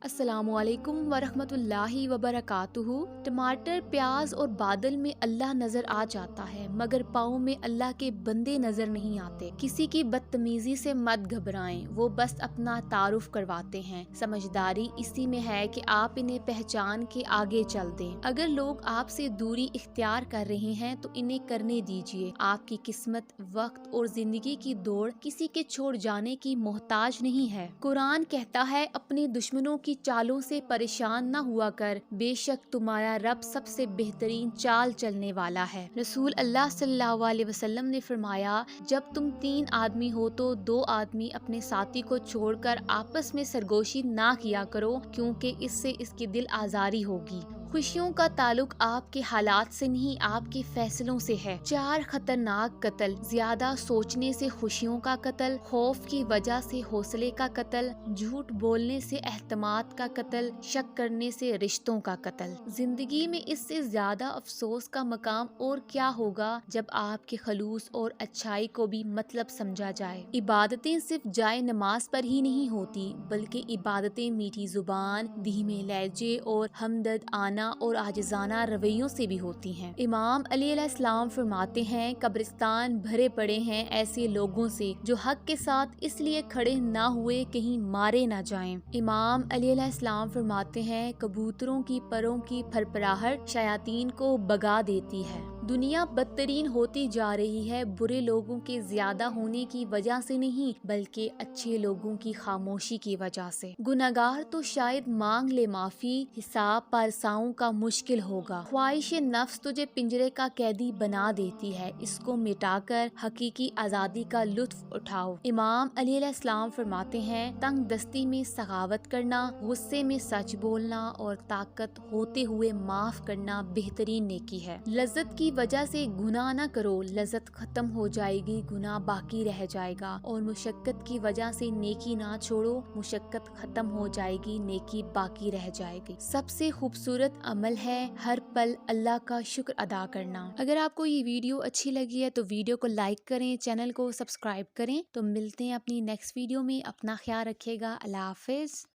السلام علیکم ورحمۃ اللہ وبرکاتہ۔ ٹماٹر، پیاز اور بادل میں اللہ نظر آ جاتا ہے، مگر پاؤں میں اللہ کے بندے نظر نہیں آتے۔ کسی کی بدتمیزی سے مت گھبرائیں، وہ بس اپنا تعارف کرواتے ہیں۔ سمجھداری اسی میں ہے کہ آپ انہیں پہچان کے آگے چل دیں۔ اگر لوگ آپ سے دوری اختیار کر رہے ہیں تو انہیں کرنے دیجیے۔ آپ کی قسمت، وقت اور زندگی کی دوڑ کسی کے چھوڑ جانے کی محتاج نہیں ہے۔ قرآن کہتا ہے، اپنے دشمنوں کی چالوں سے پریشان نہ ہوا کر، بے شک تمہارا رب سب سے بہترین چال چلنے والا ہے۔ رسول اللہ صلی اللہ علیہ وسلم نے فرمایا، جب تم 3 آدمی ہو تو 2 آدمی اپنے ساتھی کو چھوڑ کر آپس میں سرگوشی نہ کیا کرو، کیونکہ اس سے اس کی دل آزاری ہوگی۔ خوشیوں کا تعلق آپ کے حالات سے نہیں، آپ کے فیصلوں سے ہے۔ 4 خطرناک قتل: زیادہ سوچنے سے خوشیوں کا قتل، خوف کی وجہ سے حوصلے کا قتل، جھوٹ بولنے سے اعتماد کا قتل، شک کرنے سے رشتوں کا قتل۔ زندگی میں اس سے زیادہ افسوس کا مقام اور کیا ہوگا جب آپ کے خلوص اور اچھائی کو بھی مطلب سمجھا جائے۔ عبادتیں صرف جائے نماز پر ہی نہیں ہوتی، بلکہ عبادتیں میٹھی زبان، دھیمے لہجے اور ہمدرد آنا اور عاجزانہ رویوں سے بھی ہوتی ہیں۔ امام علی علیہ السلام فرماتے ہیں، قبرستان بھرے پڑے ہیں ایسے لوگوں سے جو حق کے ساتھ اس لیے کھڑے نہ ہوئے کہیں مارے نہ جائیں۔ امام علی علیہ السلام فرماتے ہیں، کبوتروں کی پروں کی پھرپھراہٹ شیاطین کو بھگا دیتی ہے۔ دنیا بدترین ہوتی جا رہی ہے، برے لوگوں کے زیادہ ہونے کی وجہ سے نہیں، بلکہ اچھے لوگوں کی خاموشی کی وجہ سے۔ گنہگار تو شاید مانگ لے معافی، حساب پارساؤں کا مشکل ہوگا۔ خواہش نفس تجھے پنجرے کا قیدی بنا دیتی ہے، اس کو مٹا کر حقیقی آزادی کا لطف اٹھاؤ۔ امام علی علیہ السلام فرماتے ہیں، تنگ دستی میں سخاوت کرنا، غصے میں سچ بولنا اور طاقت ہوتے ہوئے معاف کرنا بہترین نیکی ہے۔ لذت کی وجہ سے گناہ نہ کرو، لذت ختم ہو جائے گی، گناہ باقی رہ جائے گا۔ اور مشقت کی وجہ سے نیکی نہ چھوڑو، مشقت ختم ہو جائے گی، نیکی باقی رہ جائے گی۔ سب سے خوبصورت عمل ہے ہر پل اللہ کا شکر ادا کرنا۔ اگر آپ کو یہ ویڈیو اچھی لگی ہے تو ویڈیو کو لائک کریں، چینل کو سبسکرائب کریں۔ تو ملتے ہیں اپنی نیکسٹ ویڈیو میں، اپنا خیال رکھیے گا۔ اللہ حافظ۔